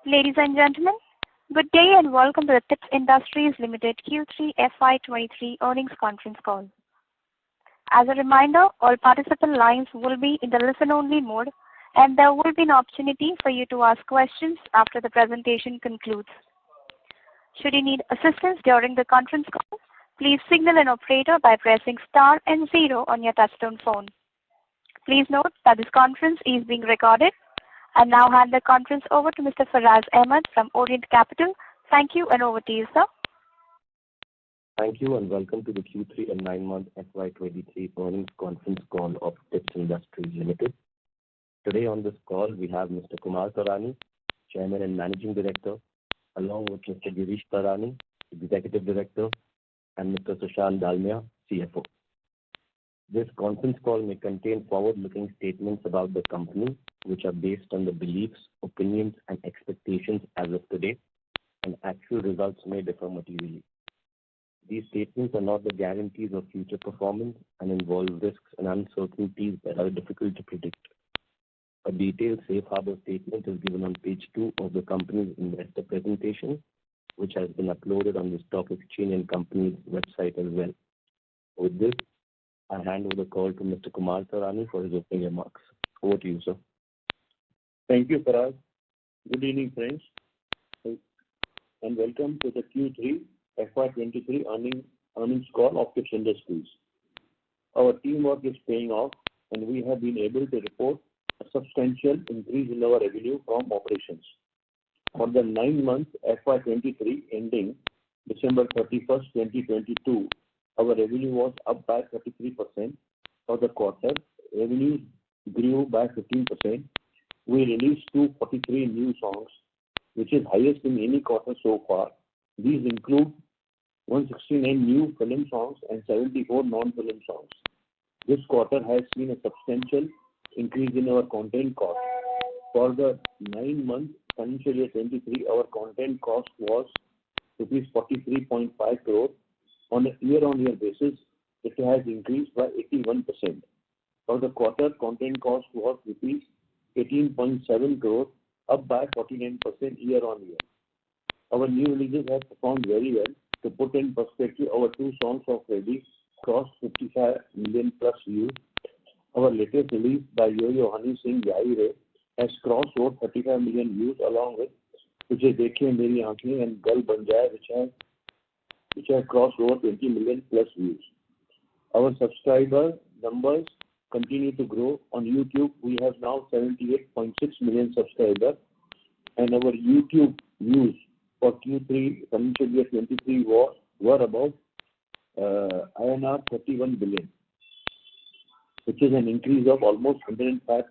Ladies and gentlemen, good day and welcome to the Tips Industries Limited Q3 FY23 earnings conference call. As a reminder, all participant lines will be in the listen-only mode, and there will be an opportunity for you to ask questions after the presentation concludes. Should you need assistance during the conference call, please signal an operator by pressing star and 0 on your touchtone phone. Please note that this conference is being recorded. I now hand the conference over to Mr. Faraz Ahmed from Orient Capital. Thank you, and over to you, sir. Thank you, and welcome to the Q3 and 9-month FY23 earnings conference call of Tips Industries Limited. Today on this call, we have Mr. Kumar Taurani, Chairman and Managing Director, along with Mr. Girish Taurani, Executive Director, and Mr. Sushant Dalmia, CFO. This conference call may contain forward-looking statements about the company, which are based on the beliefs, opinions, and expectations as of today, and actual results may differ materially. These statements are not the guarantees of future performance and involve risks and uncertainties that are difficult to predict. A detailed safe harbor statement is given on page 2 of the company's investor presentation, which has been uploaded on the stock exchange and company's website as well. With this, I hand over the call to Mr. Kumar Taurani for his opening remarks. Over to you, sir. Thank you, Faraz. Good evening, friends, and welcome to the Q3 FY23 earnings call of Tips Industries. Our teamwork is paying off, and we have been able to report a substantial increase in our revenue from operations. For the 9 months FY23 ending December 31st, 2022, our revenue was up by 33%. For the quarter, revenue grew by 15%. We released 243 new songs, which is highest in any quarter so far. These include 169 new film songs and 74 non-film songs. This quarter has seen a substantial increase in our content cost. For the 9 months financial year 23, our content cost was rupees 43.5 crore. On a year-on-year basis, it has increased by 81%. For the quarter, content cost was rupees 18.7 crore, up by 49% year-on-year. Our new releases have performed very well. To put in perspective, our 2 songs of Ready crossed 55 million plus views. Our latest release by Yo-Yo Honey Singh Yai Re has crossed over 35 million views, along with which is Dekhiye Meri Aankhein and Gal Ban Jaye, which have crossed over 20 million plus views. Our subscriber numbers continue to grow. On YouTube, we have now 78.6 million subscribers, and our YouTube views for Q3 financial year 23 were about INR 31 billion, which is an increase of almost 105%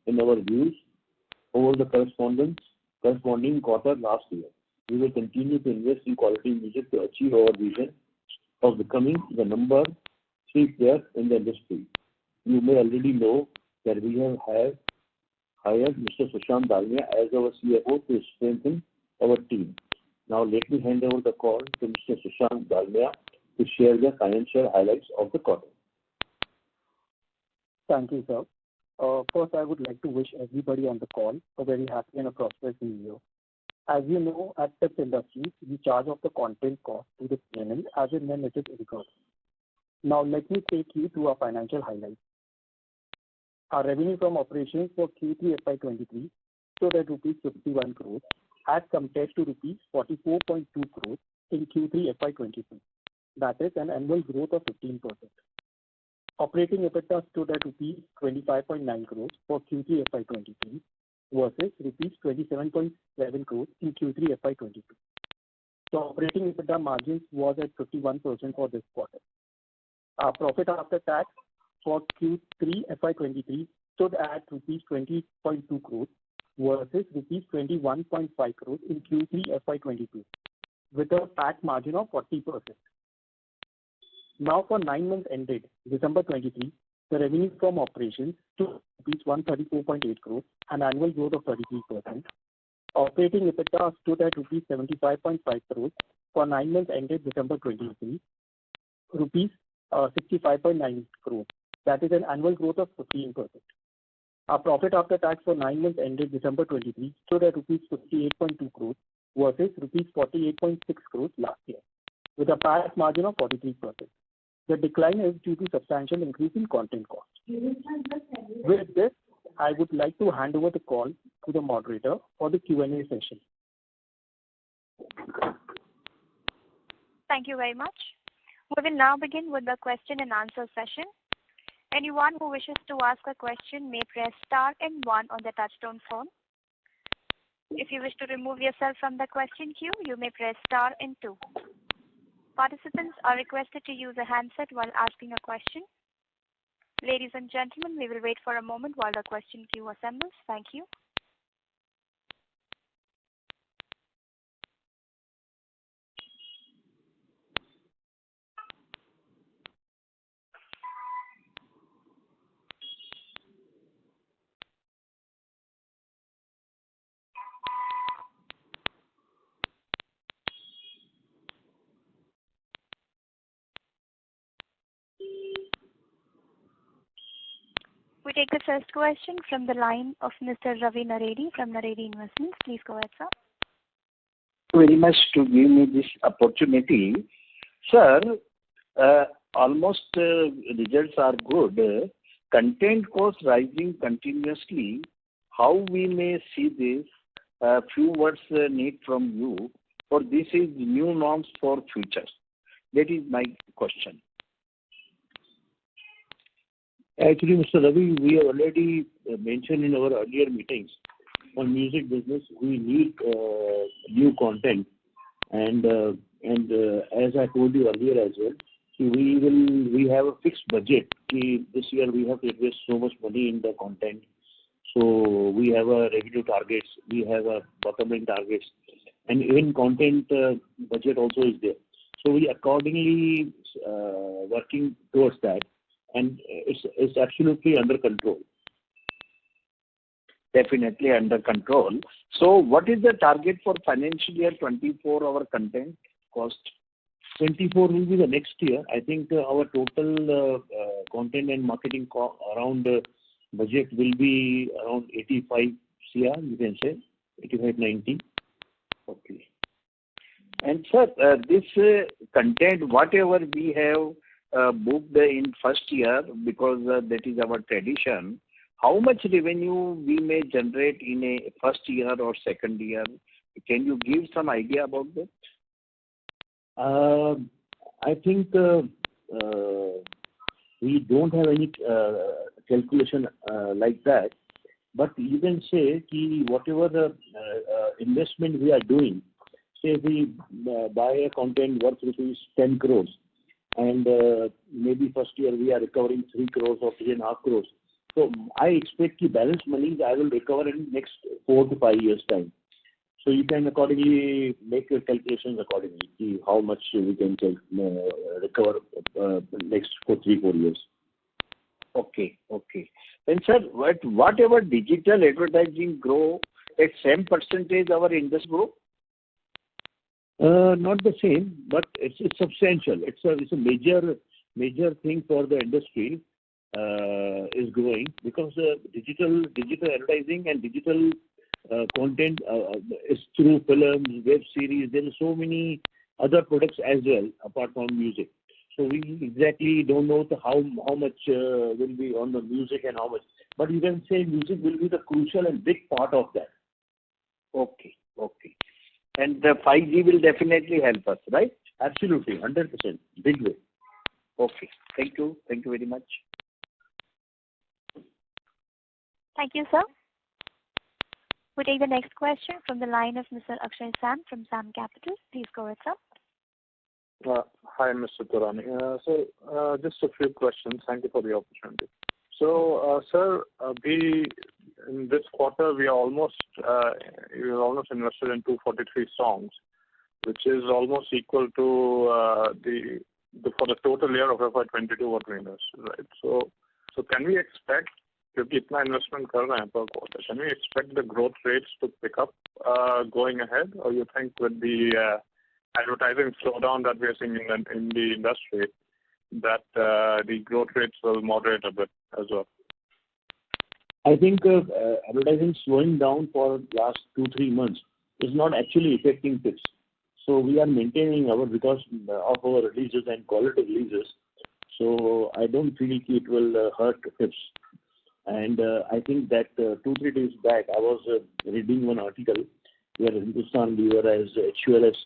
in our views over the corresponding quarter last year. We will continue to invest in quality music to achieve our vision of becoming the number 3 player in the industry. You may already know that we have hired Mr. Sushant Dalmia as our CFO to strengthen our team. Now let me hand over the call to Mr. Sushant Dalmia to share the financial highlights of the quarter. Thank you, sir. First, I would like to wish everybody on the call a very happy and a prosperous new year. As you know, at Tips Industries, we charge off the content cost to the P&L as and when it is incurred. Now, let me take you through our financial highlights. Our revenue from operations for Q3 FY23 stood at rupees 51 crores as compared to rupees 44.2 crores in Q3 FY22. That is an annual growth of 15%. Operating EBITDA stood at rupees 25.9 crores for Q3 FY23 versus rupees 27.7 crores in Q3 FY22. The operating EBITDA margins was at 51% for this quarter. Our profit after tax for Q3 FY23 stood at rupees 20.2 crores versus rupees 21.5 crores in Q3 FY22, with a PAT margin of 40%. Now for 9 months ended December 23, the revenue from operations stood at 134.8 crores, an annual growth of 33%. Operating EBITDA stood at rupees 75.5 crores for 9 months ended December 23, rupees 65.9 crores. That is an annual growth of 15%. Our profit after tax for 9 months ended December 23 stood at rupees 58.2 crores versus rupees 48.6 crores last year, with a PAT margin of 43%. The decline is due to substantial increase in content cost. With this, I would like to hand over the call to the moderator for the Q&A session. Thank you very much. We will now begin with the question and answer session. Anyone who wishes to ask a question may press star and 1 on the touchtone phone. If you wish to remove yourself from the question queue, you may press star and 2. Participants are requested to use a handset while asking a question. Ladies and gentlemen, we will wait for a moment while the question queue assembles. Thank you. We take the first question from the line of Mr. Ravi Naredi from Naredi Investments. Please go ahead, sir. Very much to give me this opportunity. Sir, almost results are good. Content cost rising continuously. How we may see this? Few words need from you. For this is new norms for future. That is my question. Actually, Mr. Ravi, we have already mentioned in our earlier meetings on music business, we need new content, and as I told you earlier as well, we have a fixed budget. This year we have to invest so much money in the content. So we have a revenue targets, we have a bottom line targets, and even content budget also is there. So we accordingly working towards that. And it's absolutely under control. Definitely under control. So what is the target for financial year 24, our content cost? 24 will be the next year. I think our total content and marketing around budget will be around 85 CR, you can say, 85, 90. Okay. And sir, this content, whatever we have booked in first year, because that is our tradition, how much revenue we may generate in a first year or second year? Can you give some idea about that? I think we don't have any calculation like that, but you can say ki whatever the investment we are doing, say we buy a content worth rupees 10 crores, and maybe first year we are recovering 3 crores or 3.5 crores. So I expect the balance money I will recover in next 4 to 5 years time. So you can accordingly make your calculations accordingly, see how much we can recover next 3-4 years. Okay. And sir, whatever digital advertising grow, at same percentage our industry grow? Not the same, but it's substantial. It's a major thing for the industry is growing, because digital advertising and digital content is through films, web series. There are so many other products as well apart from music. So we exactly don't know how much will be on the music and how much. But you can say music will be the crucial and big part of that. Okay. And the 5G will definitely help us, right? Absolutely, 100%, big way. Okay. Thank you very much. Thank you, sir. We take the next question from the line of Mr. Akshay Sam from Sam Capital. Please go ahead, sir. Hi, Mr. Turani. So just a few questions. Thank you for the opportunity. So, sir, in this quarter we are almost invested in 243 songs, which is almost equal to for the total year of FY22 what we invested, right? So can we expect, क्योंकि इतना investment कर रहे हैं per quarter, can we expect the growth rates to pick up going ahead, or you think with the advertising slowdown that we are seeing in the industry, that the growth rates will moderate a bit as well? I think advertising slowing down for last 2-3 months is not actually affecting tips. So we are maintaining our because of our releases and quality releases. So I don't feel it will hurt tips. And I think that 2-3 days back I was reading one article where Hindustan Lever as HULS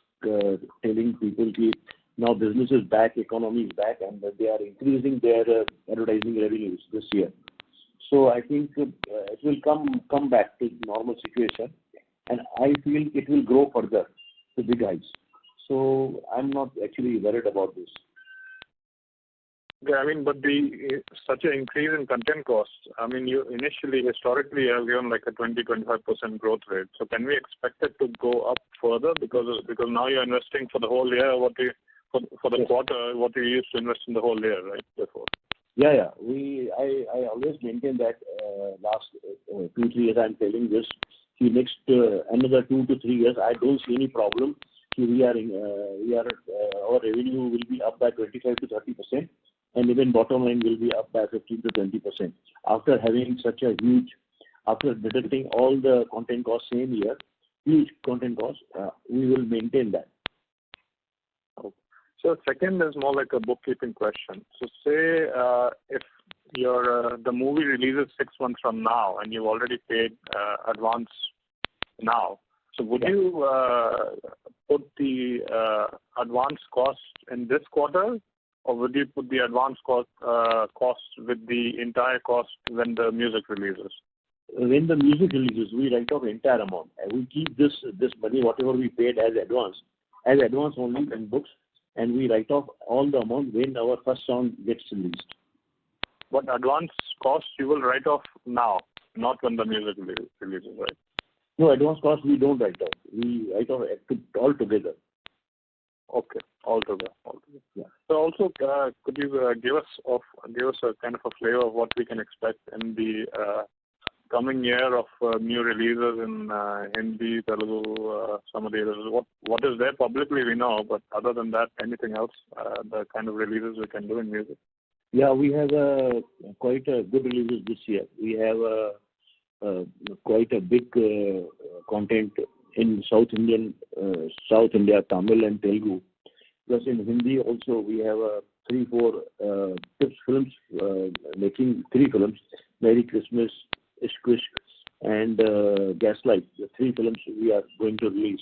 telling people that now business is back, economy is back, and that they are increasing their advertising revenues this year. So I think it will come back to normal situation, and I feel it will grow further to big heights. So I'm not actually worried about this. Yeah, I mean, but such an increase in content costs, I mean, you initially, historically, have given like a 20-25% growth rate. So can we expect it to go up further because now you're investing for the whole year for the quarter what you used to invest in the whole year, right? Before. Yeah. I always maintain that last 2-3 years I'm telling this. The next another 2 to 3 years I don't see any problem. Our revenue will be up by 25 to 30%, and even bottom line will be up by 15 to 20%. After having such a huge, after deducting all the content costs same year, huge content costs, we will maintain that. Okay. So second is more like a bookkeeping question. So say if the movie releases 6 months from now and you've already paid advance now, so would you put the advance cost in this quarter, or would you put the advance cost with the entire cost when the music releases? When the music releases, we write off entire amount, and we keep this money, whatever we paid as advance only in books, and we write off all the amount when our first song gets released. But advance cost you will write off now, not when the music releases, right? No, advance cost we don't write off. We write off all together. Okay, all together. Yeah. So also, could you give us a kind of a flavor of what we can expect in the coming year of new releases in Hindi, Telugu, some of the others? What is there publicly we know, but other than that, anything else? The kind of releases we can do in music? Yeah, we have quite a good releases this year. We have quite a big content in South India, Tamil and Telugu. Plus in Hindi also we have 3-4 tips films, making 3 films, Merry Christmas, Ishq Ishq and Gaslight. The 3 films we are going to release.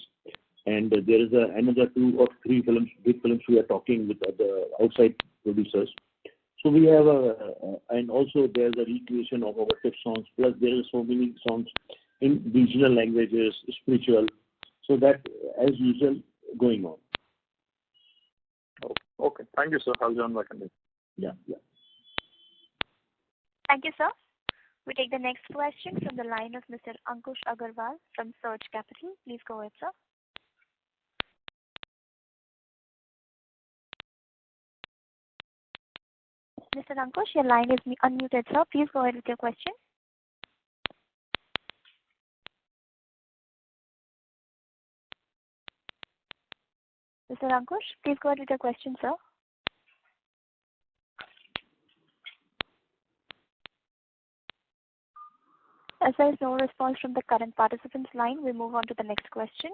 And there is another 2 or 3 films, big films we are talking with the outside producers. So we have and also there's a recreation of our tip songs, plus there are so many songs in regional languages, spiritual, so that as usual going on. Okay. Thank you, sir. I'll join back in this. Yeah. Thank you, sir. We take the next question from the line of Mr. Ankush Agarwal from Surge Capital. Please go ahead, sir. Mr. Ankush, your line is unmuted, sir. Please go ahead with your question. Mr. Ankush, please go ahead with your question, sir. As there is no response from the current participant's line, we move on to the next question.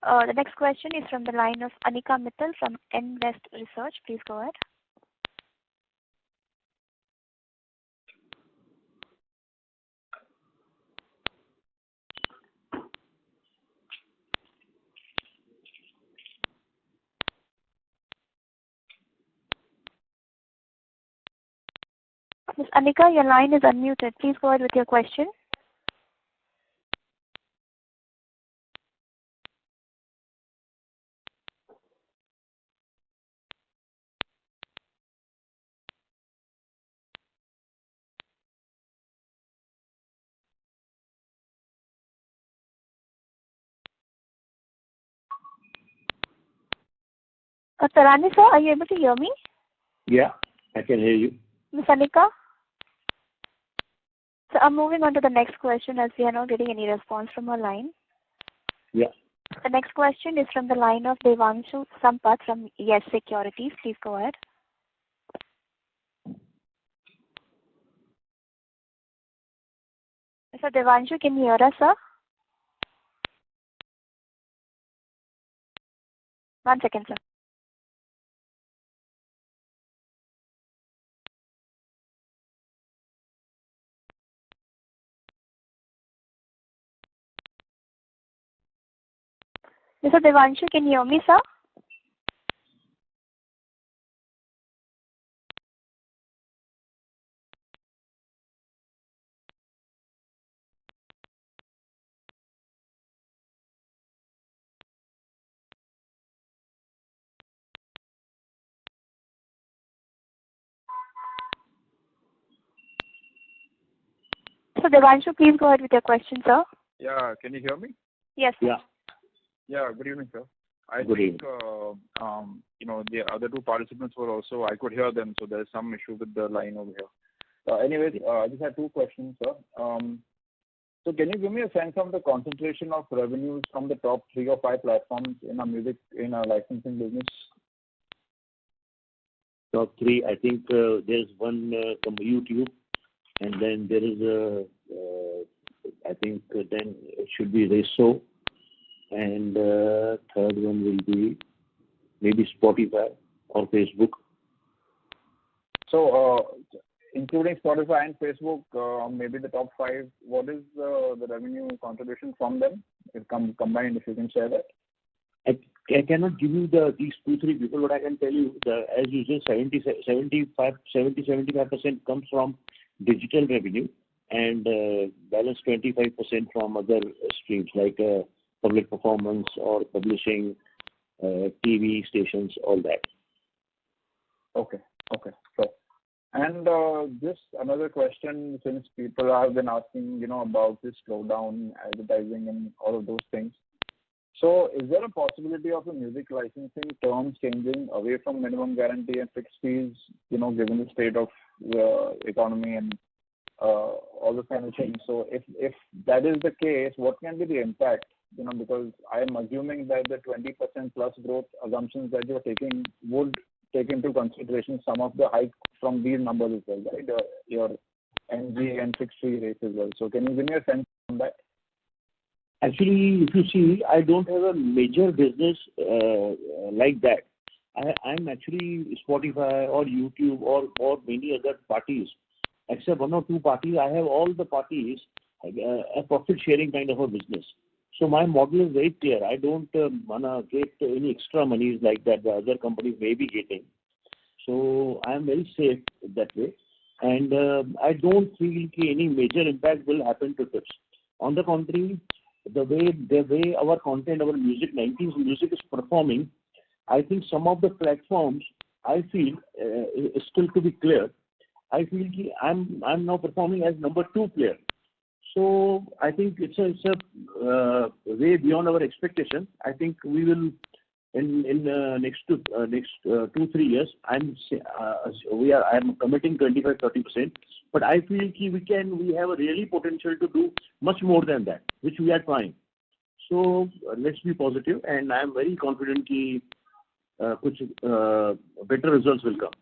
The next question is from the line of Anika Mittal from Invest Research. Please go ahead. Ms. Anika, your line is unmuted. Please go ahead with your question. Tarani, sir, are you able to hear me? Yeah, I can hear you. Ms. Anika? So I'm moving on to the next question as we are not getting any response from her line. Yeah. The next question is from the line of Devanshu Sampath from Yes Securities. Please go ahead. Mr. Devanshu, can you hear us, sir? One second, sir. Mr. Devanshu, can you hear me, sir? So Devanshu, please go ahead with your question, sir. Yeah, can you hear me? Yes, sir. Yeah. Yeah, good evening, sir. I Good think, the other two participants were also, I could hear them, so there's some issue with the line over here. Anyways, I just had two questions, sir. So can you give me a sense of the concentration of revenues from the top 3 or 5 platforms in our licensing business? Top 3, I think there's one from YouTube, and then there is I think then it should be Reso, and third one will be maybe Spotify or Facebook. So, including Spotify and Facebook, maybe the top 5, what is the revenue contribution from them? If combined, if you can share that. I cannot give you these 2-3 people, but I can tell you as you say 70-75% comes from digital revenue, and balance 25% from other streams like public performance or publishing, TV stations, all that. Okay. So, and just another question, since people have been asking, about this slowdown, advertising, and all of those things. So, is there a possibility of the music licensing terms changing away from minimum guarantee and fixed fees, given the state of the economy and all the kind of things? So, if that is the case, what can be the impact? Because I am assuming that the 20% plus growth assumptions that you're taking would take into consideration some of the hike from these numbers as well, right? Your NG and fixed fee rates as well. So, can you give me a sense on that? Actually, if you see, I don't have a major business like that. I'm actually Spotify or YouTube or many other parties. Except 1 or 2 parties, I have all the parties a profit sharing kind of a business. So my model is very clear. I don't wanna get any extra monies like that the other companies may be getting. So I am very safe that way, and I don't feel any major impact will happen to tips. On the contrary, the way our content, our music, 90s music is performing, I think some of the platforms, I feel, is still to be clear. I feel I'm now performing as number 2 player. So I think it's a way beyond our expectation. I think we will in next 2-3 years. I'm committing 25-30%, but I feel we have a really potential to do much more than that, which we are trying. So let's be positive, and I am very confident better results will come.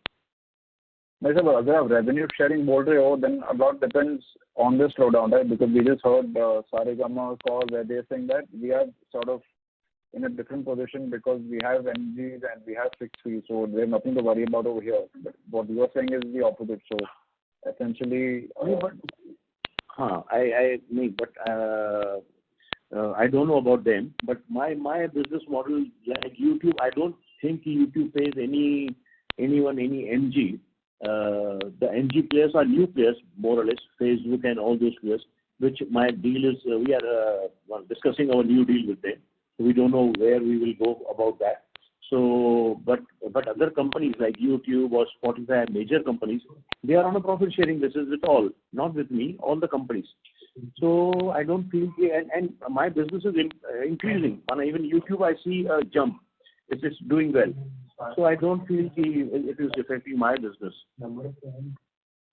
Sir, अगर आप revenue sharing बोल रहे हो, then a lot depends on the slowdown, right? Because we just heard Saregama call where they're saying that we are sort of in a different position because we have NGs and we have fixed fees, so there's nothing to worry about over here. But what you are saying is the opposite. So essentially, I don't know about them, but my business model, like YouTube, I don't think YouTube pays anyone any NG. The NG players are new players, more or less, Facebook and all those players, which my deal is, we are discussing our new deal with them. So we don't know where we will go about that. So, but other companies like YouTube or Spotify, major companies, they are on a profit sharing basis with all, not with me, all the companies. So I don't feel, and my business is increasing. And even YouTube, I see a jump. It is doing well. So I don't feel it is affecting my business.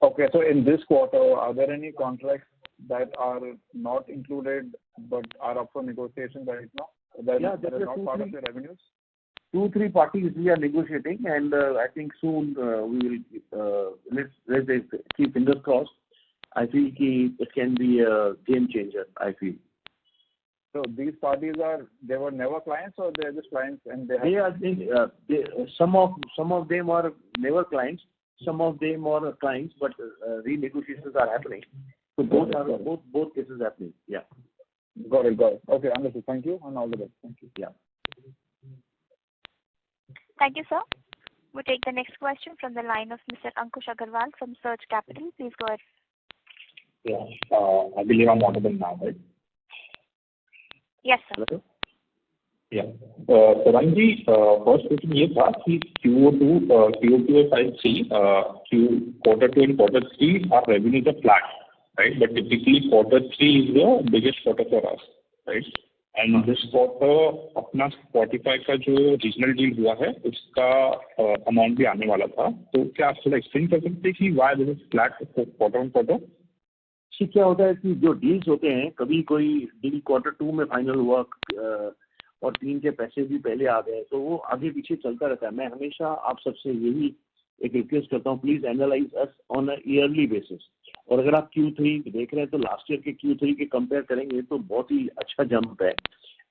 Okay, so in this quarter, are there any contracts that are not included but are up for negotiation right now? That are not part of the revenues? 2-3 parties we are negotiating, and I think soon we will let's keep fingers crossed. I feel it can be a game changer, I feel. So these parties they were never clients, or they're just clients and some of them are never clients, some of them are clients, but renegotiations are happening. So both cases happening. Yeah. Got it. Okay, understood. Thank you, and all the best. Thank you. Yeah. Thank you, sir. We take the next question from the line of Mr. Ankush Agarwal from Surge Capital. Please go ahead. Yeah. I believe I'm audible now, right? Yes, sir. Hello? Yeah. Sarangi, first question ये था कि QO2 और side 3, quarter 2 and quarter 3 our revenues are flat, right? But typically quarter 3 is the biggest quarter for us, right? And this quarter अपना Spotify का जो regional deal हुआ है उसका amount भी आने वाला था, तो क्या आप थोड़ा explain कर सकते हैं कि why this is flat quarter on quarter? क्या होता है कि जो डील्स होते हैं, कभी कोई डील क्वार्टर 2 में फाइनल हुआ और 3 के पैसे भी पहले आ गए, तो वो आगे पीछे चलता रहता है. मैं हमेशा आप सबसे यही एक रिक्वेस्ट करता हूँ, please analyse us on a yearly basis. और अगर आप Q3 देख रहे हैं तो लास्ट ईयर के Q3 के कंपेयर करेंगे तो बहुत ही अच्छा जंप है.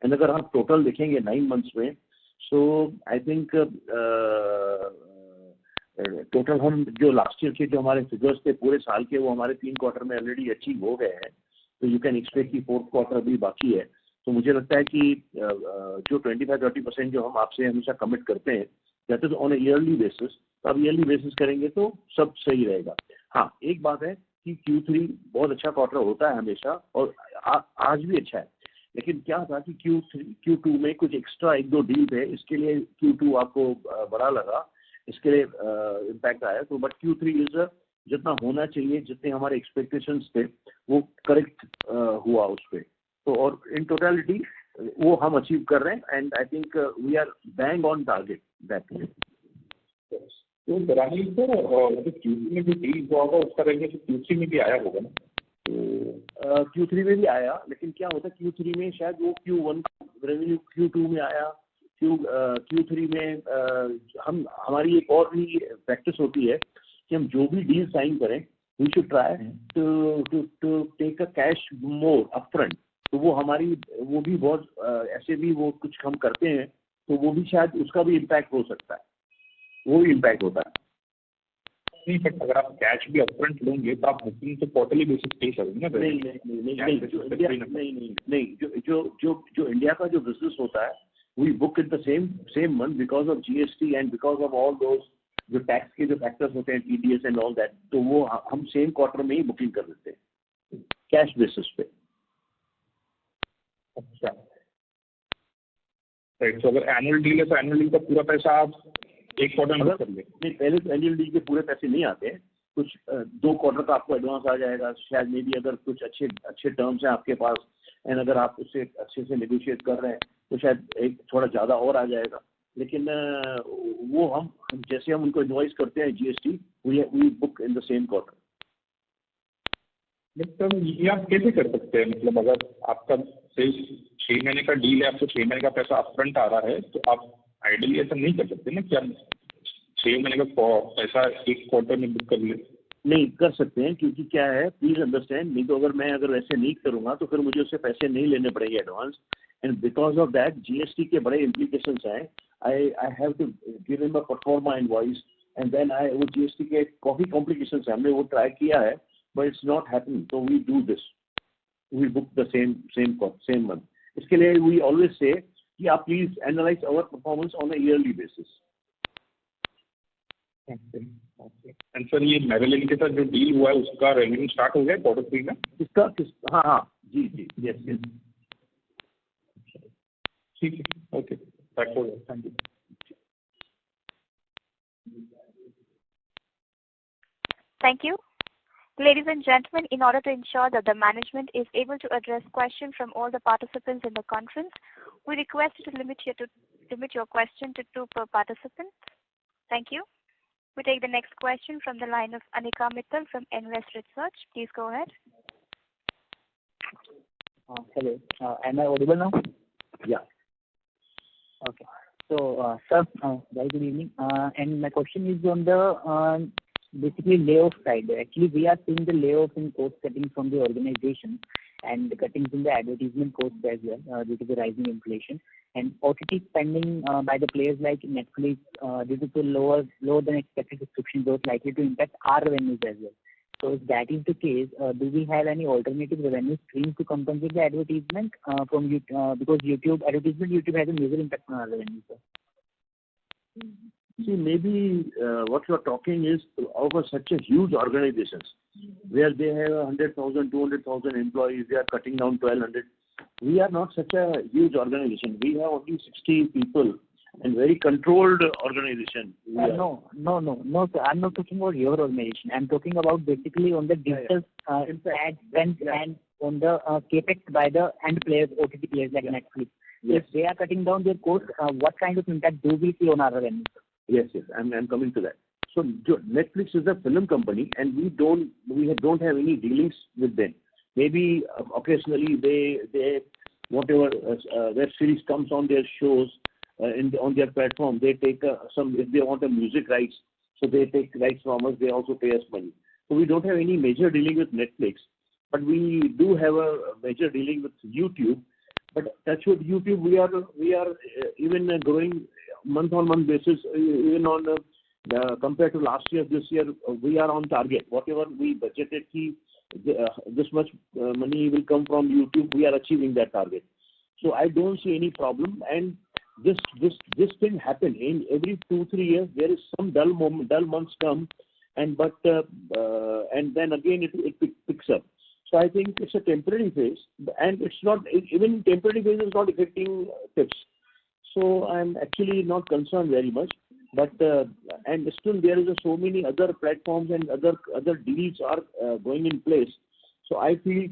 एंड अगर आप टोटल देखेंगे 9 मंथ्स में, सो आई थिंक टोटल हम जो लास्ट ईयर के जो हमारे फिगर्स थे पूरे साल के, वो हमारे 3 क्वार्टर में ऑलरेडी अचीव हो गए हैं. तो यू कैन एक्सपेक्ट कि 4th क्वार्टर भी बाकी है. तो मुझे लगता है कि जो 25-30% जो हम आपसे हमेशा कमिट करते हैं, that is on a yearly basis. तो आप ईयरली बेसिस करेंगे तो सब सही रहेगा. हाँ, एक बात है कि Q3 बहुत अच्छा क्वार्टर होता है हमेशा, और आज भी अच्छा है. लेकिन क्या था कि Q2 में कुछ एक्स्ट्रा 1-2 डील थे, इसके लिए Q2 आपको बड़ा लगा, इसके लिए इम्पैक्ट आया. तो बट Q3 इज जितना होना चाहिए, जितने हमारे एक्सपेक्टेशंस थे वो करेक्ट हुआ उस पर. तो और इन टोटलिटी वो हम अचीव कर रहे हैं, and I think we are bang on target that way. तो रानी सर, Q2 में जो डील हुआ होगा उसका रेवेन्यू Q3 में भी आया होगा ना? तो Q3 में भी आया, लेकिन क्या होता है Q3 में शायद वो Q1 रेवेन्यू Q2 में आया. Q3 में हमारी एक और भी प्रैक्टिस होती है कि हम जो भी डील साइन करें, we should try to take a cash more upfront. तो वो भी बहुत ऐसे भी वो कुछ हम करते हैं, तो वो भी शायद उसका भी इम्पैक्ट हो सकता है, वो भी इम्पैक्ट होता है. नहीं, बट अगर आप कैश भी अपफ्रंट लोगे तो आप बुकिंग तो क्वार्टरली बेसिस पे करेंगे ना? नहीं, जो इंडिया का जो बिजनेस होता है, we book in the same month because of GST and because of all those जो टैक्स के जो फैक्टर्स होते हैं, TDS and all that, तो वो हम सेम क्वार्टर में ही बुकिंग कर देते हैं कैश बेसिस पे. अच्छा, राइट. तो अगर एनुअल डील है तो एनुअल डील का पूरा पैसा आप एक क्वार्टर में कर लें? नहीं, पहले तो एनुअल डील के पूरे पैसे नहीं आते हैं, कुछ 2 क्वार्टर का आपको एडवांस आ जाएगा शायद. मे बी अगर कुछ अच्छे टर्म्स हैं आपके पास, एंड अगर आप उससे अच्छे से नेगोशिएट कर रहे हैं तो शायद एक थोड़ा ज़्यादा और आ जाएगा. लेकिन वो हम जैसे हम उनको इनवॉइस करते हैं GST, we book in the same quarter. मतलब ये आप कैसे कर सकते हैं? मतलब अगर आपका 6 महीने का डील है, आपको 6 महीने का पैसा अपफ्रंट आ रहा है, तो आप आइडियली ऐसा नहीं कर सकते ना कि आप 6 महीने का पैसा एक क्वार्टर में बुक कर ले? नहीं कर सकते हैं, क्योंकि क्या है, प्लीज अंडरस्टैंड. नहीं तो अगर वैसे नहीं करूँगा तो फिर मुझे उससे पैसे नहीं लेने पड़ेंगे advance. And because of that GST के बड़े इम्प्लीकेशंस हैं. I have to give him a proforma invoice, and then वो GST के काफ़ी कॉम्प्लिकेशंस हैं. हमने वो ट्राई किया है, बट इट्स नॉट हैपनिंग. तो we do this, we book the same month. इसके लिए वी ऑलवेज से कि आप please analyze our performance on a yearly basis. And sir, ये मैरिलन के साथ जो डील हुआ है उसका रेवेन्यू स्टार्ट हो गया क्वार्टर 3 में? हाँ, जी, यस. ठीक है, okay, thank you. Thank you. Ladies and gentlemen, in order to ensure that the management is able to address questions from all the participants in the conference, we request you to limit your question to 2 per participant. Thank you. We take the next question from the line of Anika Mittal from Invest Research. Please go ahead. Hello. Am I audible now? Yeah. Okay. So, sir, very good evening. And my question is on basically layoff side. Actually, we are seeing the layoff in cost cutting from the organization and the cuttings in the advertisement costs as well due to the rising inflation. And OTT spending by the players like Netflix due to the lower than expected subscription growth likely to impact our revenues as well. So if that is the case, do we have any alternative revenue streams to compensate the advertisement from YouTube? Because YouTube has a major impact on our revenues. See, maybe what you're talking is over such a huge organizations where they have 100,000, 200,000 employees, they are cutting down 1,200. We are not such a huge organization. We have only 60 people and very controlled organization. No, sir. I'm not talking about your organization. I'm talking about basically on the digital ad spend and on the capex by the end players, OTT players like Netflix. Yes. If they are cutting down their costs, what kind of impact do we see on our revenue? Yes. I'm coming to that. So Netflix is a film company, and we don't have any dealings with them. Maybe occasionally they whatever web series comes on their shows on their platform, they take some, if they want a music rights, so they take rights from us. They also pay us money. So we don't have any major dealing with Netflix, but we do have a major dealing with YouTube. But touch with YouTube, we are even growing month-on-month basis. Even on compared to last year, this year we are on target. Whatever we budgeted, this much money will come from YouTube. We are achieving that target. So I don't see any problem. And this thing happen in every 2-3 years. There is some dull months come, and then again it picks up. So I think it's a temporary phase, and it's not, even temporary phase is not affecting tips. So I'm actually not concerned very much. But and still there is so many other platforms and other deals are going in place. So I feel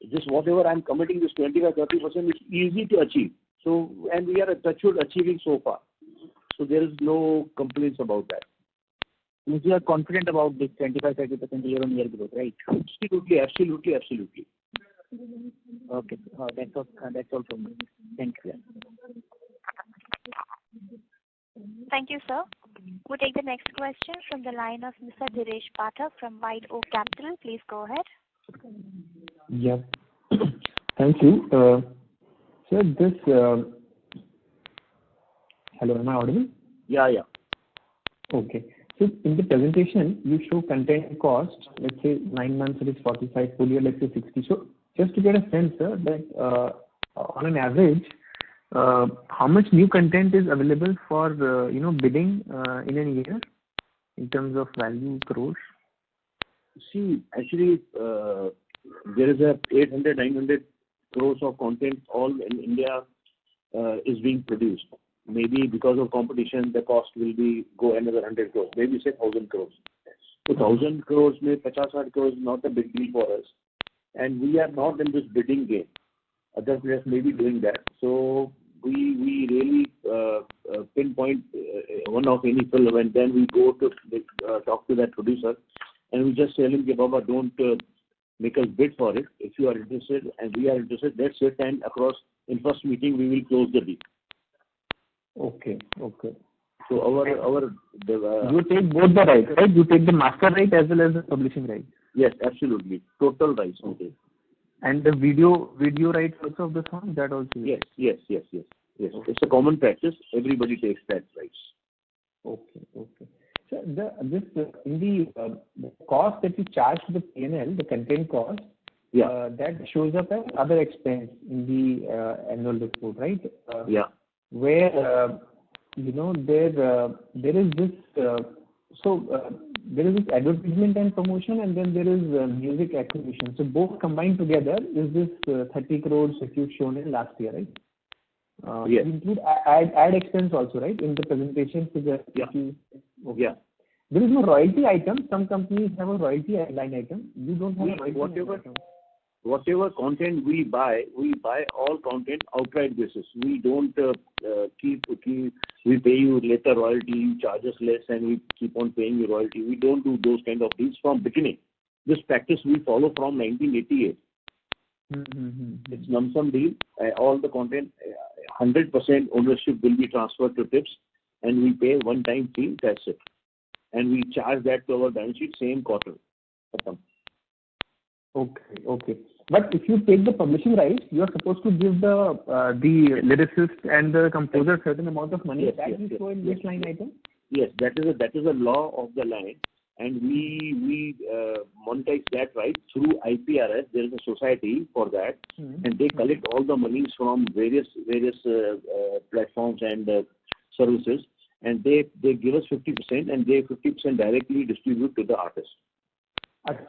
just whatever I'm committing, this 25-30% is easy to achieve. So, and we are achieving so far. So there is no complaints about that. You are confident about this 25-30% year-on-year growth, right? Absolutely. Okay. That's all from me. Thank you. Thank you, sir. We'll take the next question from the line of Mr. Dinesh Pathak from White Oak Capital. Please go ahead. Yeah. Thank you. Sir, this... Hello, am I audible? Yeah. Okay. So in the presentation, you show content cost, let's say 9 months it is 45, full year, let's say 60. So just to get a sense, sir, that on an average, how much new content is available for bidding in a year in terms of value crores? See, actually, there is a 800-900 crores of content all in India is being produced. Maybe because of competition, the cost will go another 100 crores. Maybe say 1,000 crores. So 1,000 crores, maybe 50 crores is not a big deal for us. And we are not in this bidding game. Other players may be doing that. So we really pinpoint one of any film, and then we go to talk to that producer, and we just tell him, Baba, don't make us bid for it. If you are interested and we are interested, that's it. And across in first meeting, we will close the deal. Okay. So you take both the rights, right? You take the master right as well as the publishing right. Yes, absolutely. Total rights. Okay. And the video rights also of the song, that also? Yes. Okay. It's a common practice. Everybody takes that rights. Okay. So in the cost that you charge to the P&L, the content cost, that shows up as other expense in the annual report, right? Where there is this there is this advertisement and promotion, and then there is music acquisition. So both combined together is this 30 crores that you've shown in last year, right? Yes. You include ad expense also, right, in the presentation figure? Yeah. There is no royalty item. Some companies have a royalty line item. You don't have a royalty item. Whatever content we buy all content outright basis. We don't we pay you later royalty, you charge us less, and we keep on paying you royalty. We don't do those kind of deals from beginning. This practice we follow from 1988. It's lump sum deal. All the content, 100% ownership will be transferred to tips, and we pay one-time fee. That's it. and we charge that to our balance sheet same quarter. Okay. But if you take the publishing rights, you are supposed to give the lyricist and the composer certain amount of money. That will show in this line item? Yes, that is a law of the land, and we monetize that right through IPRS. There is a society for that, and they collect all the monies from various platforms and services, and they give us 50%, and they 50% directly distribute to the artist.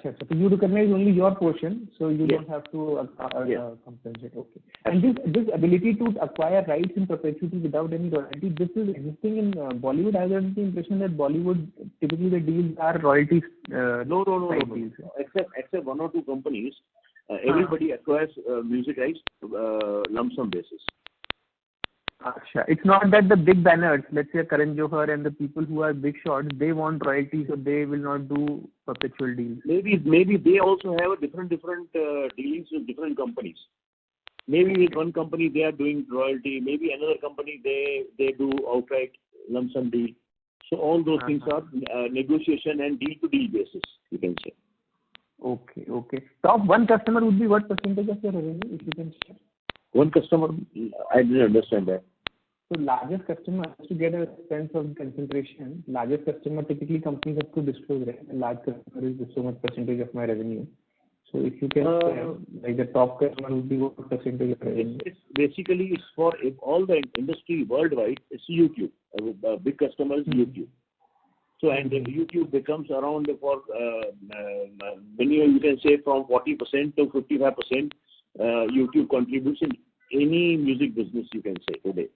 So you recognize only your portion, so you don't have to compensate. Okay. And this ability to acquire rights in perpetuity without any royalty, this is existing in Bollywood. I have the impression that Bollywood, typically the deals are royalties. No. Deals. Except one or two companies, everybody acquires music rights lump sum basis. It's not that the big banners, let's say Karan Johar and the people who are big shots, they want royalties, so they will not do perpetual deals. Maybe they also have a different dealings with different companies. Maybe with one company they are doing royalty. Maybe another company they do outright lump sum deal. So all those things are negotiation and deal to deal basis, you can say. Okay. Top one customer would be what percentage of your revenue, if you can share? One customer, I didn't understand that. So largest customer, to get a sense of concentration, largest customer typically companies have to disclose, right? A large customer is so much percentage of my revenue. So if you can like the top customer would be what percentage of revenue? It's for all the industry worldwide, it's YouTube. A big customer is YouTube. So and then YouTube becomes around for when you can say from 40% to 55%. YouTube contributes in any music business, you can say, today.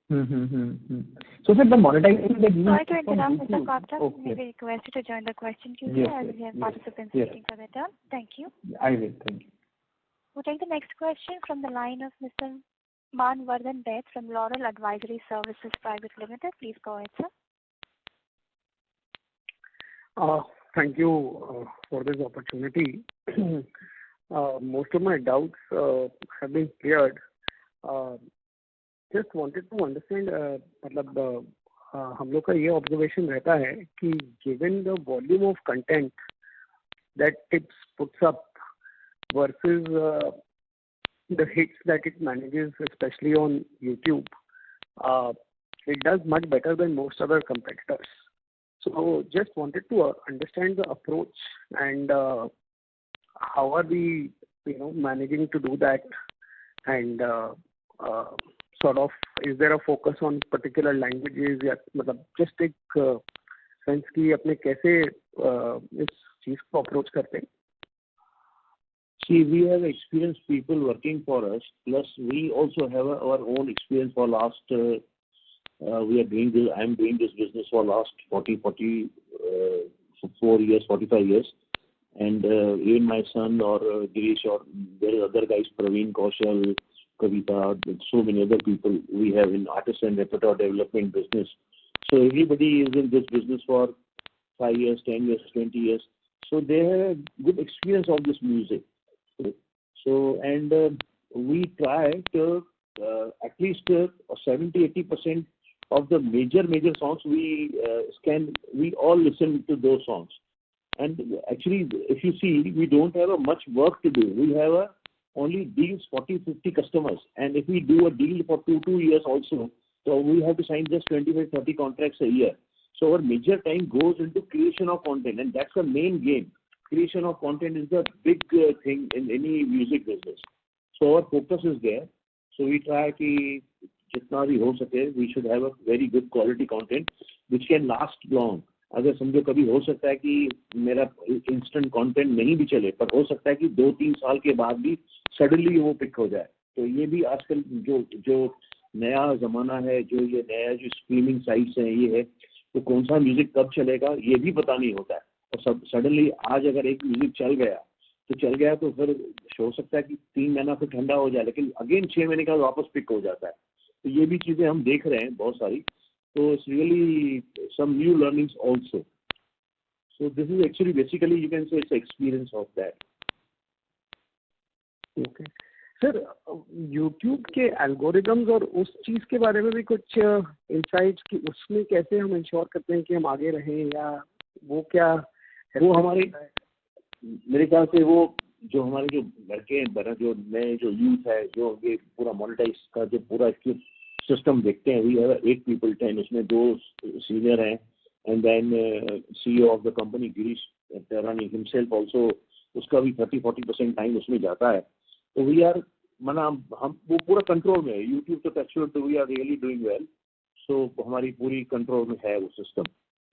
So, sir, the monetization that you... Sorry to interrupt, Mr. Kapta. May we request you to join the question queue, as we have participants waiting for their turn. Thank you. I will. Thank you. We'll take the next question from the line of Mr. Manvardhan Beth from Laurel Advisory Services Private Limited. Please go ahead, sir. Thank you for this opportunity. Most of my doubts have been cleared. Just wanted to understand, मतलब हम लोग का ये observation रहता है कि given the volume of content that Tips puts up versus the hits that it manages, especially on YouTube, it does much better than most other competitors. So just wanted to understand the approach and how are we, managing to do that, and sort of is there a focus on particular languages? या मतलब just take sense कि अपने कैसे इस चीज को approach करते हैं? See, we have experienced people working for us. Plus, we also have our own experience for last. We are doing this. I am doing this business for last 44 years, 45 years. And even my son or Girish or there are other guys, Praveen, Kaushal, Kavita, so many other people we have in artist and repertoire development business. So everybody is in this business for 5 years, 10 years, 20 years. So they have good experience of this music. So and we try to at least 70-80% of the major songs we all listen to those songs. And actually, if you see, we don't have much work to do. We have only deals 40-50 customers, and if we do a deal for 2 years also, so we have to sign just 25-30 contracts a year. So our major time goes into creation of content, and that's the main game. Creation of content is the big thing in any music business. So our focus is there. So we try to, जितना भी हो सके, we should have a very good quality content which can last long. अगर समझो कभी हो सकता है कि मेरा इंस्टेंट कंटेंट नहीं भी चले, पर हो सकता है कि 2-3 साल के बाद भी सडनली वो पिक हो जाए. तो ये भी आजकल जो नया ज़माना है, जो ये नया जो स्ट्रीमिंग साइट्स हैं, ये है, तो कौन सा म्यूजिक कब चलेगा ये भी पता नहीं होता है. और सब सडनली आज अगर एक म्यूजिक चल गया तो फिर हो सकता है कि 3 महीना फिर ठंडा हो जाए, लेकिन अगेन 6 महीने का वापस पिक हो जाता है. तो ये भी चीज़ें हम देख रहे हैं बहुत सारी. So it's really some new learnings also. So this is actually basically you can say it's experience of that. Okay. Sir YouTube के एल्गोरिदम्स और उस चीज़ के बारे में भी कुछ इंसाइट्स की उसमें कैसे हम इंश्योर करते हैं कि हम आगे रहें या वो क्या वो हमारे मेरे ख्याल से वो जो हमारे जो लड़के हैं जो नए जो यूथ है जो ये पूरा मोनेटाइज का जो पूरा सिस्टम देखते हैं वी हैव 8 पीपल 10 उसमें 2 सीनियर हैं and then CEO of the company Girish Terani himself also उसका भी 30-40% टाइम उसमें जाता है तो वी आर माना हम वो पूरा कंट्रोल में है यूट्यूब तो touchwood we are really doing well so हमारी पूरी कंट्रोल में है वो सिस्टम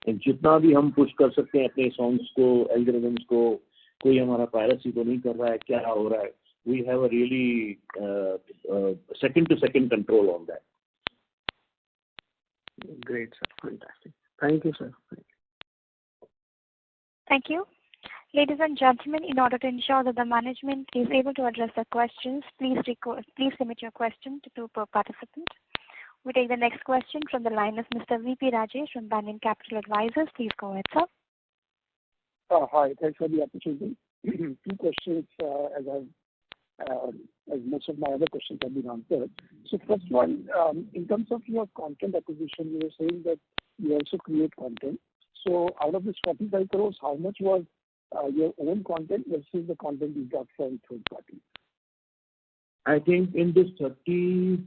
एंड जितना भी हम पुश कर सकते हैं अपने सॉन्ग्स को एल्गोरिथम्स को कोई हमारा पायरेसी तो नहीं कर रहा है क्या हो रहा है we have a really second to second control on that Great, sir. Fantastic. Thank you, sir. Thank you. Ladies and gentlemen, in order to ensure that the management is able to address the questions, please limit your question to 2 per participant. We take the next question from the line of Mr. VP Rajesh from Banyan Capital Advisors. Please go ahead, sir. Hi, thanks for the opportunity. 2 questions as most of my other questions have been answered. So first one, in terms of your content acquisition, you were saying that you also create content. So out of this 45 crores, how much was your own content versus the content you got from third party? I think in this 30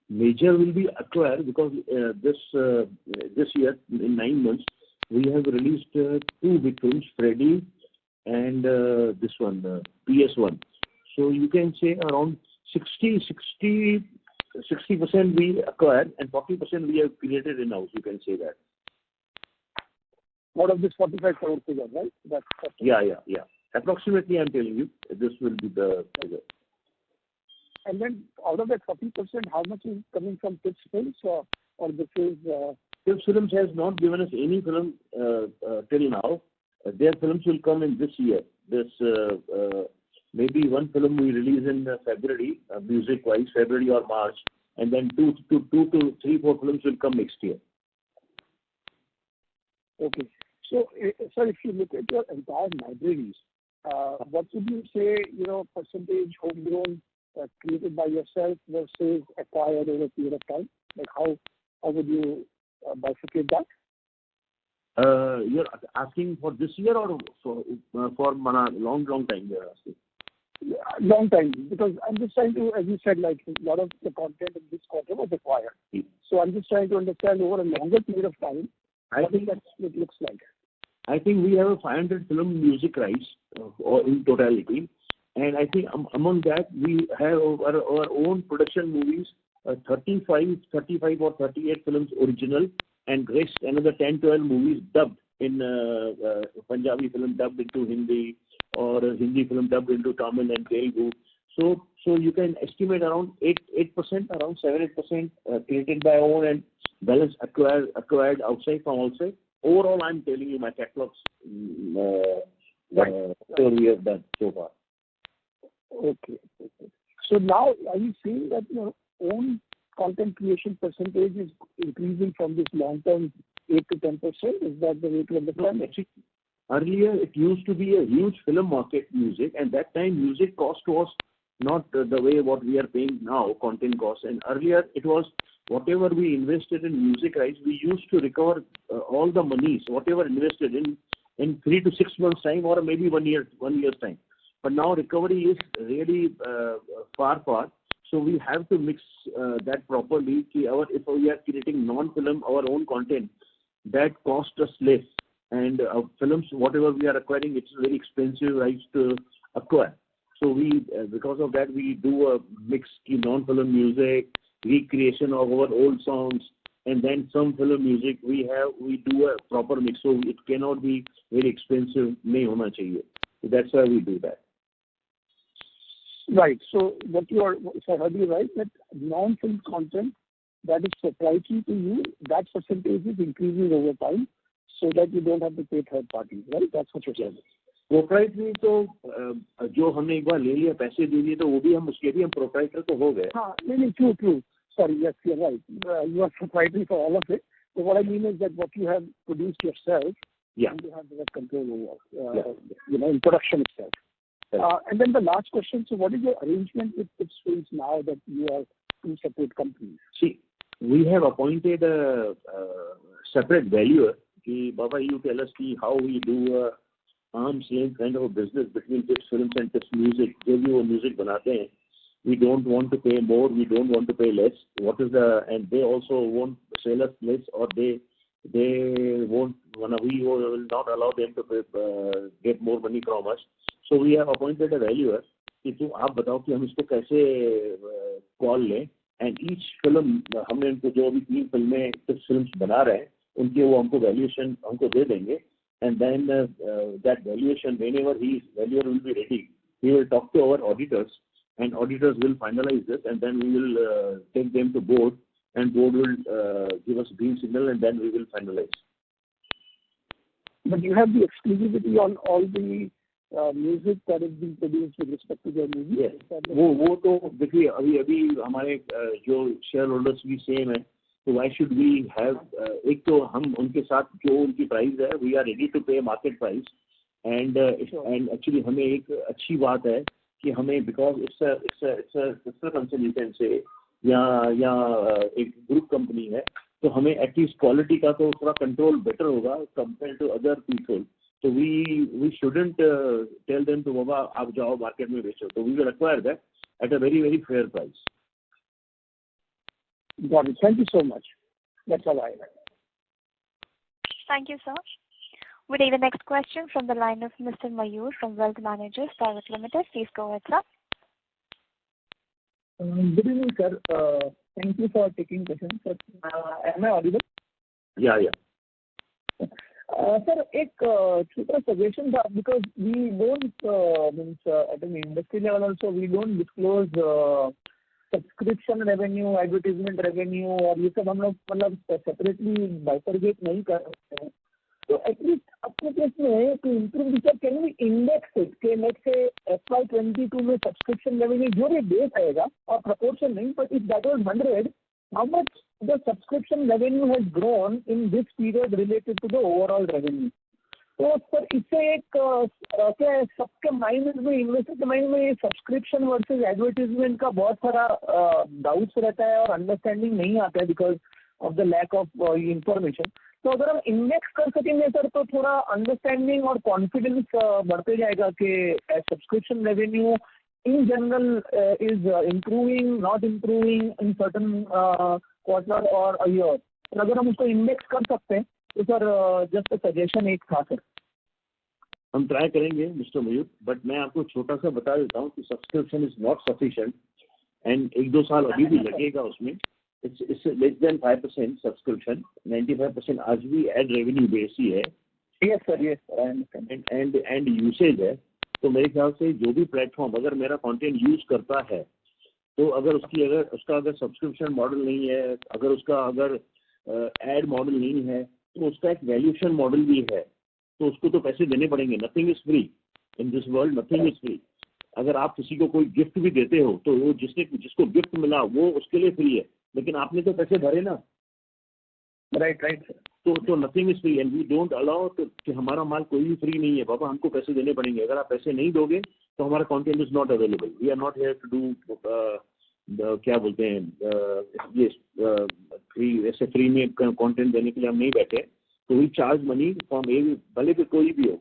major will be acquired because this year in 9 months we have released 2 big films, Freddy and this one PS1. So you can say around 60% we acquired and 40% we have created in-house. You can say that. Out of this 45 crore figure, right? That's Yeah. Approximately, I'm telling you, this will be the figure. And then out of that 40%, how much is coming from Tips Films or this is? Tips Films has not given us any film till now. Their films will come in this year. This maybe one film we release in February, music-wise, February or March, and then 2 to 3, 4 films will come next year. Okay. So, sir, if you look at your entire libraries, what would you say, percentage homegrown created by yourself versus acquired over a period of time? Like how would you bifurcate that? You're asking for this year or for long time you're asking? Long time, because I'm just trying to, as you said, like a lot of the content in this quarter was acquired. So I'm just trying to understand over a longer period of time, what that split looks like. I think we have a 500 film music rights in totality, and I think among that we have our own production movies, 35 or 38 films original, and rest another 10-12 movies dubbed in Punjabi film dubbed into Hindi, or Hindi film dubbed into Tamil and Telugu. So you can estimate around 8%, around 7-8% created by own and balance acquired outside from outside. Overall, I'm telling you my catalogs so we have done so far. Okay. So now are you seeing that your own content creation percentage is increasing from this long term 8 to 10%? Is that the way to understand it? Earlier, it used to be a huge film market music, and that time music cost was not the way what we are paying now, content cost. And earlier, it was whatever we invested in music rights, we used to recover all the monies, whatever invested in 3 to 6 months time or maybe 1 year's time. But now recovery is really far. So we have to mix that properly. If we are creating non-film, our own content, that cost us less. And films, whatever we are acquiring, it's very expensive rights to acquire. So we, because of that, we do a mix non-film music, recreation of our old songs, and then some film music. We do a proper mix, so it cannot be very expensive. Nahi hona chahiye. So that's why we do that. Right. So if I heard you right, that non-film content that is proprietary to you, that percentage is increasing over time, so that you don't have to pay third parties, right? That's what you're saying. Proprietary तो जो हमने एक बार ले लिया पैसे दे दिए तो वो भी हम उसके भी हम प्रोप्राइटर तो हो गए. हाँ, नहीं, true. Sorry, yes, you're right. You are proprietary for all of it. So what I mean is that what you have produced yourself, you have direct control over, in production itself. And then the last question, so what is your arrangement with Tips Films now that you are two separate companies? See, we have appointed a separate valuer. Baba, you tell us how we do a arm's length kind of a business between Tips Films and Tips Music. जब भी वो music बनाते हैं, we don't want to pay more, we don't want to pay less. And they also won't sell us less, or they won't. We will not allow them to get more money from us. So we have appointed a valuer. कि तुम आप बताओ कि हम इसको कैसे call लें, and each film हमने उनको जो अभी 3 फिल्में Tips Films बना रहे हैं उनके वो हमको वैल्यूएशन हमको दे देंगे. And then that valuation, whenever valuer will be ready, he will talk to our auditors, and auditors will finalize this, and then we will take them to board, and board will give us green signal, and then we will finalize. But you have the exclusivity on all the music that is being produced with respect to their movie. Yes. वो तो देखिए अभी हमारे जो share holders भी same है, तो why should we have एक तो हम उनके साथ जो उनकी प्राइस है, we are ready to pay market price, and actually हमें एक अच्छी बात है कि हमें because it's a sister company you can say, या एक ग्रुप कंपनी है, तो हमें एटलीस्ट क्वालिटी का तो थोड़ा कंट्रोल बेटर होगा कंपेयर टू अदर पीपल. तो we shouldn't tell them to बाबा आप जाओ मार्केट में बेचो. तो we will acquire that at a very very fair price. Got it. Thank you so much. That's all I have. Thank you, sir. We take the next question from the line of Mr. Mayur from Wealth Managers Private Limited. Please go ahead, sir. Good evening, sir. Thank you for taking questions. Sir, am I audible? Yeah. Sir, एक छोटा suggestion था, because we don't at an industry level also we don't disclose subscription revenue, advertisement revenue और ये सब हम लोग मतलब separately bifurcate नहीं कर सकते हैं. तो एटलीस्ट अपने केस में to improve this can we index it के लेट्स से FY22 में सब्सक्रिप्शन रेवेन्यू जो भी बेस आएगा और प्रपोर्शन नहीं, but if that was 100, how much the subscription revenue has grown in this period related to the overall revenue. तो sir इससे एक क्या है, सबके माइंड में, इन्वेस्टर के माइंड में ये सब्सक्रिप्शन वर्सेस एडवर्टीजमेंट का बहुत सारा डाउट्स रहता है और अंडरस्टैंडिंग नहीं आता है because of the lack of information. तो अगर हम इंडेक्स कर सकेंगे सर तो थोड़ा अंडरस्टैंडिंग और कॉन्फिडेंस बढ़ते जाएगा कि subscription revenue in general is improving, not improving in certain quarter और अ ईयर. अगर हम उसको इंडेक्स कर सकते हैं तो सर जस्ट सजेशन एक था सर. हम ट्राई करेंगे मिस्टर मयूर, बट मैं आपको छोटा सा बता देता हूँ कि subscription is not sufficient, and 1-2 साल अभी भी लगेगा उसमें. इट्स लेस देन 5% सब्सक्रिप्शन, 95% आज भी एड रेवेन्यू बेस ही है. Yes sir, yes sir. And usage है. तो मेरे ख्याल से जो भी प्लेटफॉर्म अगर मेरा कंटेंट यूज करता है, तो अगर उसका सब्सक्रिप्शन मॉडल नहीं है, अगर एड मॉडल नहीं है, तो उसका एक वैल्यूएशन मॉडल भी है, तो उसको तो पैसे देने पड़ेंगे. Nothing is free in this world, nothing is free. अगर आप किसी को कोई गिफ्ट भी देते हो तो वो जिसको गिफ्ट मिला वो उसके लिए फ्री है, लेकिन आपने तो पैसे भरे ना. Right sir. तो nothing is free, and we don't allow कि हमारा माल कोई भी फ्री नहीं है. बाबा हमको पैसे देने पड़ेंगे. अगर आप पैसे नहीं दोगे तो हमारा content is not available. We are not here to do क्या बोलते हैं ये फ्री. ऐसे फ्री में कंटेंट देने के लिए हम नहीं बैठे. तो वी चार्ज मनी फ्रॉम भले भी कोई भी हो.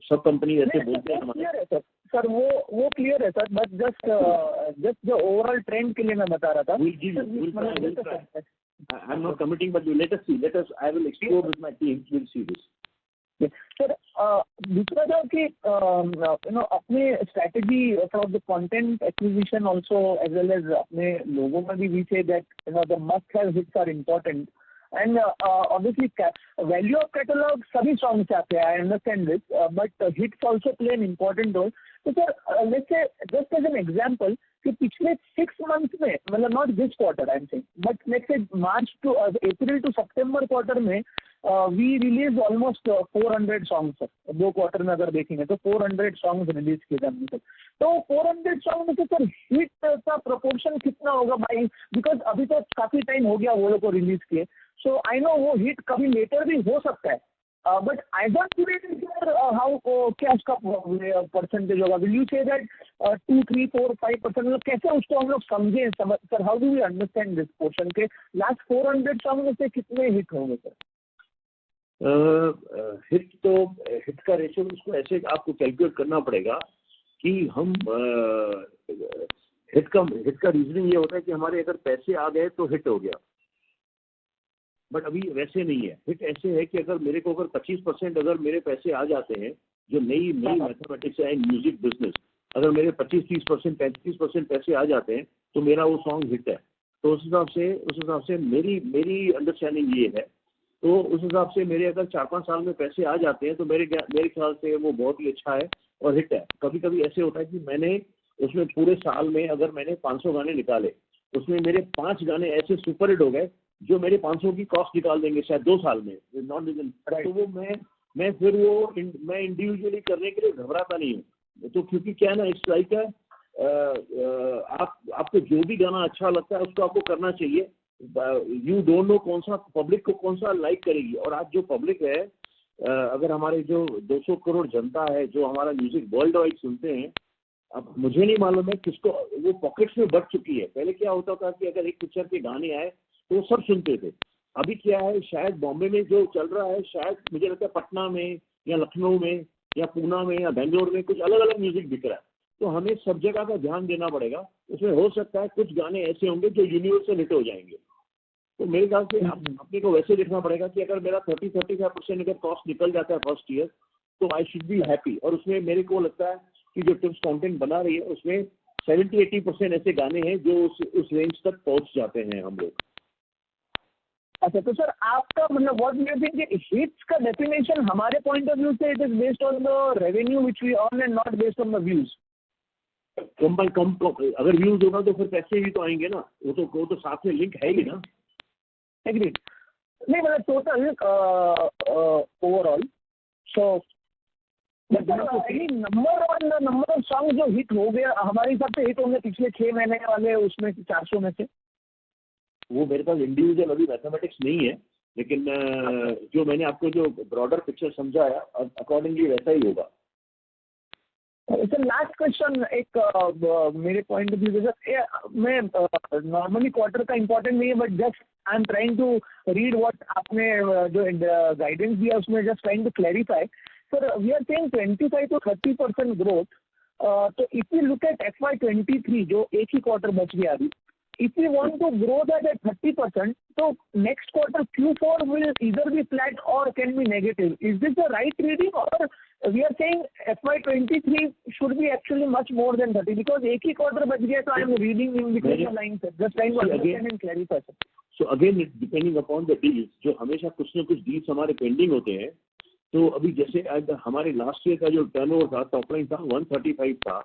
सब कंपनी ऐसे बोलते हैं हमारे. सर वो क्लियर है सर, बट जस्ट जो ओवरऑल ट्रेंड के लिए मैं बता रहा था. I am not committing, but let us see. I will explore with my team. We'll see this. Sir दूसरा था कि अपने strategy for the content acquisition also as well as अपने लोगों में भी we say that the must have hits are important, and obviously value of catalogue सभी song से आते हैं. I understand this, but hits also play an important role. तो sir let's say just as an example कि पिछले 6 months में, मतलब not this quarter I am saying, but let's say March to April to September quarter में we release almost 400 songs sir. 2 quarter में अगर देखेंगे तो 400 सॉन्ग्स रिलीज किए हमने सर. तो 400 सॉन्ग में से सर हिट का प्रोपोर्शन कितना होगा भाई? बिकॉज अभी तो काफी टाइम हो गया वो लोग को रिलीज किए. सो आई नो वो हिट कभी लेटर भी हो सकता है, But as of today, sir, how क्या उसका percentage होगा? Will you say that 2, 3, 4, 5%? मतलब कैसे उसको हम लोग समझें? Sir, how do we understand this portion के last 400 songs में से कितने hit होंगे सर? हिट का रेशियो उसको ऐसे आपको कैलकुलेट करना पड़ेगा कि हम हिट का रीजनिंग ये होता है कि हमारे अगर पैसे आ गए तो हिट हो गया, बट अभी वैसे नहीं है। हिट ऐसे है कि अगर मेरे को 25% अगर मेरे पैसे आ जाते हैं, जो नई मैथमेटिक्स है म्यूजिक बिजनेस, अगर मेरे 25-30%, 35% पैसे आ जाते हैं तो मेरा वो सॉन्ग हिट है। तो उस हिसाब से मेरी अंडरस्टैंडिंग ये है। तो उस हिसाब से मेरे अगर 4-5 साल में पैसे आ जाते हैं तो मेरे ख्याल से वो बहुत ही अच्छा है और हिट है। कभी कभी ऐसे होता है कि मैंने उसमें पूरे साल में अगर मैंने 500 गाने निकाले, उसमें मेरे 5 गाने ऐसे सुपर हिट हो गए जो मेरे 500 की कॉस्ट निकाल देंगे शायद 2 साल में, नॉट इवन। तो वो मैं फिर वो मैं इंडिविजुअली करने के लिए घबराता नहीं हूँ। तो क्योंकि क्या है ना, इट्स लाइक आपको जो भी गाना अच्छा लगता है उसको आपको करना चाहिए। यू डोंट नो कौन सा पब्लिक को कौन सा लाइक करेगी। और आज जो पब्लिक है, अगर हमारे जो 200 करोड़ जनता है जो हमारा म्यूजिक वर्ल्ड वाइड सुनते हैं, अब मुझे नहीं मालूम है किसको वो पॉकेट्स में बढ़ चुकी है। पहले क्या होता था कि अगर एक पिक्चर के गाने आए तो वो सब सुनते थे। अभी क्या है, शायद बॉम्बे में जो चल रहा है, शायद मुझे लगता है पटना में या लखनऊ में या पूना में या बेंगलोर में कुछ अलग अलग म्यूजिक बिक रहा है। तो हमें सब जगह का ध्यान देना पड़ेगा। उसमें हो सकता है कुछ गाने ऐसे होंगे जो यूनिवर्सल हिट हो जाएंगे। तो मेरे ख्याल से अपने को वैसे देखना पड़ेगा कि अगर मेरा 30-35% अगर कॉस्ट निकल जाता है फर्स्ट ईयर तो आई शुड बी हैप्पी। और उसमें मेरे को लगता है कि जो टिप्स कंटेंट बना रही है उसमें 70-80% ऐसे गाने हैं जो उस रेंज तक पहुंच जाते हैं हम लोग। अच्छा, तो सर आपका मतलब व्हाट यू थिंक हिट्स का डेफिनेशन हमारे पॉइंट ऑफ व्यू से it is based on the revenue which we earn and not based on the views. कम अगर व्यूज होगा तो फिर पैसे भी तो आएंगे ना, वो तो साथ में लिंक है ही ना। एग्रीड। नहीं मतलब total overall so number of song जो हिट हो गया हमारे हिसाब से हिट होंगे पिछले 6 महीने वाले उसमें 400 में से। वो मेरे पास इंडिविजुअल अभी मैथमेटिक्स नहीं है, लेकिन जो मैंने आपको जो ब्रॉडर पिक्चर समझाया अकॉर्डिंगली वैसा ही होगा। सर लास्ट क्वेश्चन एक मेरे पॉइंट ऑफ व्यू से, मैं नॉर्मली क्वार्टर का इम्पोर्टेंट नहीं है but just I am trying to read what आपने जो गाइडेंस दिया उसमें just trying to clarify. Sir we are saying 25 to 30% growth. तो if you look at FY23 जो एक ही क्वार्टर बच गया अभी, if we want to grow that at 30%, so next quarter Q4 will either be flat or can be negative. Is this the right reading, or we are saying FY23 should be actually much more than 30? Because एक ही quarter बच गया, so I am reading in between the lines, sir. Just trying to understand and clarify, sir. So again, it's depending upon the deals. जो हमेशा कुछ न कुछ deals हमारे pending होते हैं। तो अभी जैसे हमारे लास्ट ईयर का जो टर्नओवर था, टॉप लाइन था 135 था।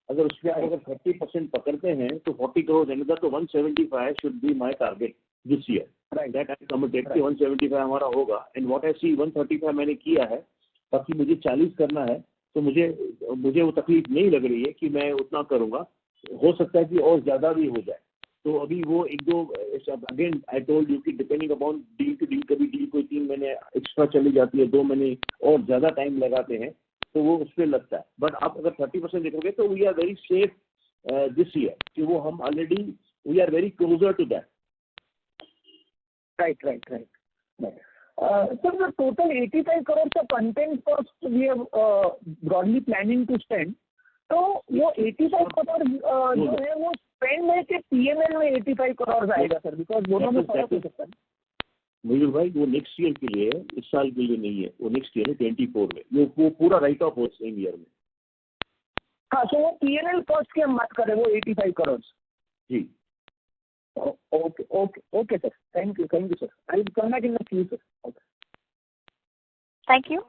अगर उसमें अगर 30% पकड़ते हैं तो 40 करोड़ रहेगा, तो 175 should be my target this year. That I committed कि 175 हमारा होगा। एंड व्हाट आई सी 135 मैंने किया है, बाकी मुझे 40 करना है। तो मुझे वो तकलीफ नहीं लग रही है कि मैं उतना करूँगा। हो सकता है कि और ज़्यादा भी हो जाए। तो अभी वो 1-2 अगेन आई टोल्ड यू कि depending upon deal to deal, कभी डील कोई 3 महीने एक्स्ट्रा चली जाती है, 2 महीने और ज़्यादा टाइम लगाते हैं, तो वो उस पर लगता है। बट आप अगर 30% देखोगे तो we are very safe this year, कि वो हम already we are very closer to that. Right. Sir the total 85 crore का content cost we are broadly planning to spend. तो वो 85 करोड़ जो है वो स्पेंड है कि P&L में 85 करोड़ आएगा सर? बिकॉज दोनों में फर्क हो सकता है। मयूर भाई वो नेक्स्ट ईयर के लिए है, इस साल के लिए नहीं है। वो नेक्स्ट ईयर है 24 में, वो पूरा राइट ऑफ हो सेम ईयर में। हाँ, तो वो P&L कॉस्ट की हम बात करें, वो 85 करोड़ जी। Okay sir, thank you sir. I will come back in the future. Okay, Thank you.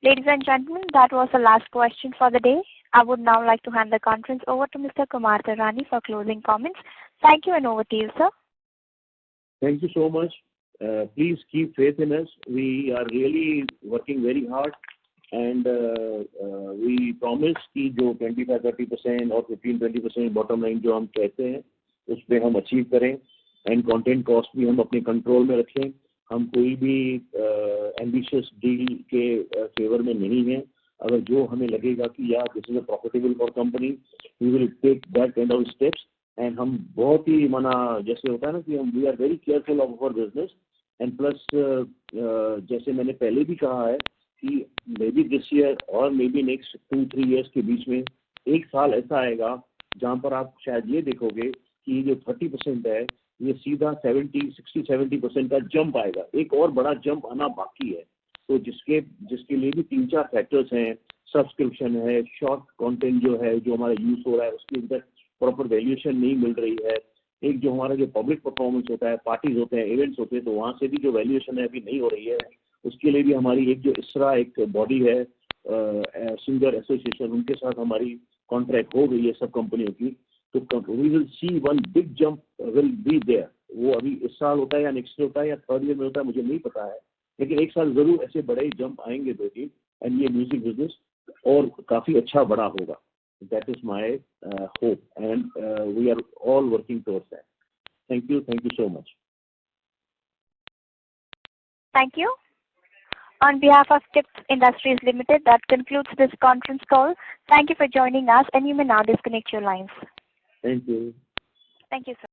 Ladies and gentlemen, that was the last question for the day. I would now like to hand the conference over to Mr. Kumar Tarani for closing comments. Thank you, and over to you, sir. Thank you so much. Please keep faith in us. We are really working very hard, and we promise कि जो 25-30% और 15-20% bottom line जो हम कहते हैं उस पर हम अचीव करें, एंड कंटेंट कॉस्ट भी हम अपने कंट्रोल में रखें, हम कोई भी एम्बिशियस डील के फेवर में नहीं हैं. अगर जो हमें लगेगा कि यार this is a profitable for company, we will take that kind of steps. And हम बहुत ही जैसे होता है ना कि हम we are very careful of our business. And plus जैसे मैंने पहले भी कहा है कि मे बी दिस ईयर और मे बी नेक्स्ट 2-3 ईयर्स के बीच में एक साल ऐसा आएगा जहाँ पर आप शायद ये देखोगे कि जो 30% है ये सीधा 60-70% का जंप आएगा. एक और बड़ा जंप आना बाकी है. तो जिसके लिए भी 3-4 फैक्टर्स हैं. सब्सक्रिप्शन है, शॉर्ट कंटेंट जो है जो हमारा यूज हो रहा है उसके अंदर प्रॉपर वैल्यूएशन नहीं मिल रही है. एक जो हमारा जो पब्लिक परफॉर्मेंस होता है, पार्टीज होते हैं, इवेंट्स होते हैं, तो वहाँ से भी जो वैल्यूएशन है अभी नहीं हो रही है. उसके लिए भी हमारी एक जो इसरा एक बॉडी है सिंगर एसोसिएशन, उनके साथ हमारी कॉन्ट्रैक्ट हो गई है सब कंपनियों की. तो we will see one big jump will be there. वो अभी इस साल होता है या नेक्स्ट होता है या थर्ड ईयर में होता है मुझे नहीं पता है, लेकिन एक साल जरूर ऐसे बड़े जंप आएंगे 2-3. एंड ये म्यूजिक बिजनेस और काफी अच्छा बड़ा होगा. That is my hope and we are all working towards that. Thank you so much. Thank you. On behalf of Tips Industries Limited, that concludes this conference call. Thank you for joining us, and you may now disconnect your lines. Thank you. Thank you, sir.